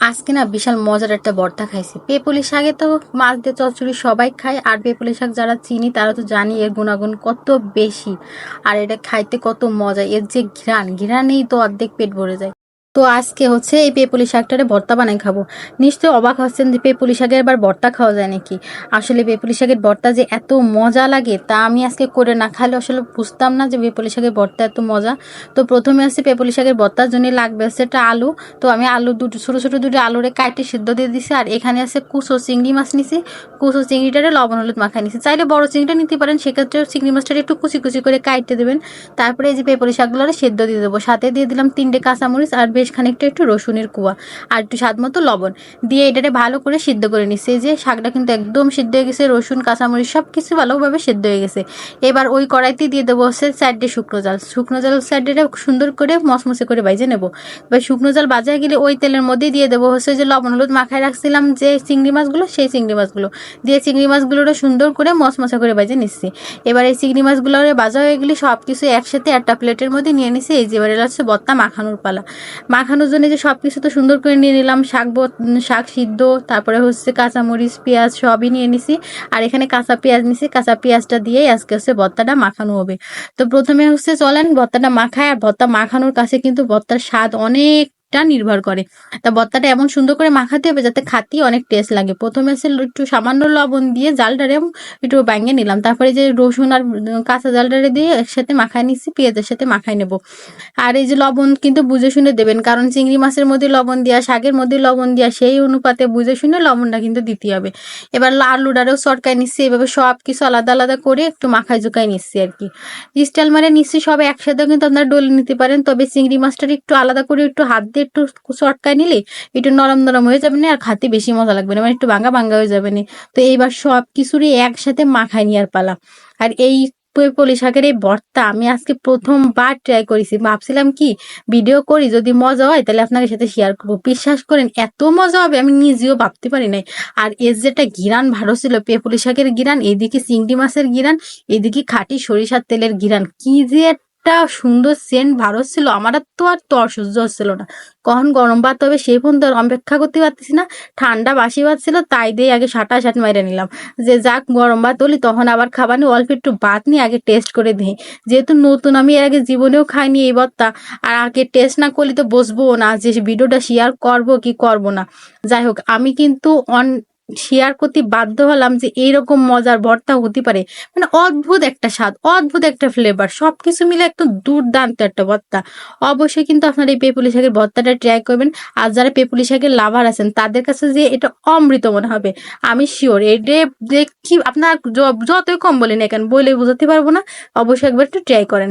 আজকে না বিশাল মজার একটা ভর্তা খাইছি। পেপুলি শাকে তো মাছ দিয়ে চচ্চড়ি সবাই খায়, আর পেপুলি শাক যারা চিনি তারা তো জানি এর গুণাগুণ কত বেশি। আর এটা খাইতে কত মজা, এর যে ঘ্রাণেই তো অর্ধেক পেট ভরে যায়। তো আজকে হচ্ছে এই পেপুলি শাকটারে ভর্তা বানাই খাবো। নিশ্চয়ই অবাক হচ্ছেন যে পেপুলি শাকের আবার ভর্তা খাওয়া যায় নাকি। আসলে পেপুলি শাকের ভর্তা যে এত মজা লাগে তা আমি আজকে করে না খাইলে আসলে বুঝতাম না যে পেপুলি শাকের ভর্তা এত মজা। তো প্রথমে আছে পেপুলি শাকের ভর্তার জন্য লাগবে হচ্ছে একটা আলু। তো আমি আলু দুটো ছোট ছোট দুটো আলুরে কাটে সিদ্ধ দিয়ে দিছি। আর এখানে আছে কুচো চিংড়ি মাছ নিছি। কুচো চিংড়িটারে লবণ হলুদ মাখাই নিছি। চাইলে বড় চিংড়িটা নিতে পারেন, সেক্ষেত্রে চিংড়ি মাছটা একটু কুচি কুচি করে কাটতে দেবেন। তারপরে এই যে পেপুলি শাকগুলো সেদ্ধ দিয়ে দেবো, সাথে দিয়ে দিলাম 3টে কাঁচামরিচ আর বেশ খানিকটা একটু রসুনের কুয়া আর একটু স্বাদ মতো লবণ দিয়ে এটাকে ভালো করে সিদ্ধ করে নিচ্ছে। এই যে শাকটা কিন্তু একদম সিদ্ধ হয়ে গেছে, রসুন কাঁচামরিচ সব কিছু ভালোভাবে সিদ্ধ হয়ে গেছে। এবার ওই কড়াইতে দিয়ে দেবো হচ্ছে 4টে শুকনো জাল 4টা সুন্দর করে মচমচে করে ভাজে নেবো। এবার শুকনো জাল ভাজা গেলে ওই তেলের মধ্যে দিয়ে দেবো হচ্ছে যে লবণ হলুদ মাখায় রাখছিলাম যে চিংড়ি মাছগুলো, সেই চিংড়ি মাছগুলো দিয়ে চিংড়ি মাছগুলোটা সুন্দর করে মচমচা করে ভাজে নিচ্ছি। এবার এই চিংড়ি মাছগুলো ভাজা হয়ে গেলে সব কিছু একসাথে একটা প্লেটের মধ্যে নিয়ে নিছি। এই যে এবার হচ্ছে ভর্তা মাখানোর পালা। মাখানোর জন্য যে সব কিছু তো সুন্দর করে নিয়ে নিলাম, শাক সিদ্ধ, তারপরে হচ্ছে কাঁচামরিচ পেঁয়াজ সবই নিয়ে নিছি। আর এখানে কাঁচা পেঁয়াজ নিছি, কাঁচা পেঁয়াজটা দিয়েই আজকে হচ্ছে ভর্তাটা মাখানো হবে। তো প্রথমে হচ্ছে চলেন ভর্তাটা মাখায়। আর ভর্তা মাখানোর কাছে কিন্তু ভর্তার স্বাদ অনেকটা নির্ভর করে। তা ভর্তাটা এমন সুন্দর করে মাখাতে হবে যাতে খাতি অনেক টেস্ট লাগে। প্রথমে হচ্ছে একটু সামান্য লবণ দিয়ে জালটারে একটু ভাঙিয়ে নিলাম, তারপরে যে রসুন আর কাঁচা জালটারে দিয়ে একসাথে মাখায় নিচ্ছি, পেঁয়াজের সাথে মাখাই নেব। আর এই যে লবণ কিন্তু বুঝে শুনে দেবেন, কারণ চিংড়ি মাছের মধ্যে লবণ দেওয়া, শাকের মধ্যে লবণ দেওয়া, সেই অনুপাতে বুঝে শুনে লবণটা কিন্তু দিতে হবে। এবার আলুটারেও চটকায় নিচ্ছি, এভাবে সব কিছু আলাদা আলাদা করে একটু মাখায় জোকায় নিচ্ছি আর কি। স্টাইল মারে নিচ্ছি সব একসাথে কিন্তু আপনারা ডলে নিতে পারেন, তবে চিংড়ি মাছটার একটু আলাদা করে একটু হাত দিয়ে একটু চটকায় নিলে একটু নরম নরম হয়ে যাবে না, আর খাতে বেশি মজা লাগবে না, মানে একটু ভাঙা ভাঙা হয়ে যাবে না। তো এইবার সব কিছুরই একসাথে মাখায় নেওয়ার পালা। আর এই পুঁই শাকের এই ভর্তা আমি আজকে প্রথমবার ট্রাই করেছি। ভাবছিলাম কি ভিডিও করি, যদি মজা হয় তাহলে আপনাদের সাথে শেয়ার করবো। বিশ্বাস করেন এত মজা হবে আমি নিজেও ভাবতে পারি নাই। আর এর যেটা ঘিরান ভালো ছিল, পুঁই শাকের ঘিরান, এদিকে চিংড়ি মাছের ঘিরান, এদিকে খাঁটি সরিষার তেলের ঘিরান, কি যে একটা সুন্দর সেন্ট ভারত ছিল, আমার তো আর সহ্য হচ্ছিল না। কখন গরম ভাত হবে সেই পর্যন্ত অপেক্ষা করতে পারতেছি না। ঠান্ডা বাসি ভাত ছিল, তাই দিয়ে আগে সাঁট মাইরে নিলাম যে যাক গরম ভাত হলি তখন আবার খাবানি, অল্প একটু ভাত নিয়ে আগে টেস্ট করে দিই। যেহেতু নতুন, আমি এর আগে জীবনেও খাইনি এই ভর্তা, আর আগে টেস্ট না করলে তো বসবো না যে ভিডিওটা শেয়ার করবো কি করব না। যাই হোক, আমি কিন্তু শেয়ার করতে বাধ্য হলাম যে এইরকম মজার ভর্তা হতে পারে। মানে অদ্ভুত একটা স্বাদ, অদ্ভুত একটা ফ্লেভার, সবকিছু মিলে একদম দুর্দান্ত একটা ভর্তা। অবশ্যই কিন্তু আপনারা এই পেপুলি শাকের ভর্তাটা ট্রাই করবেন। আর যারা পেপুলি শাকের লাভার আছেন তাদের কাছে যে এটা অমৃত মনে হবে, আমি শিওর। এটা দেখি আপনার যতই কম বলেন না কেন, বলে বোঝাতে পারবো না। অবশ্যই একবার একটু ট্রাই করেন।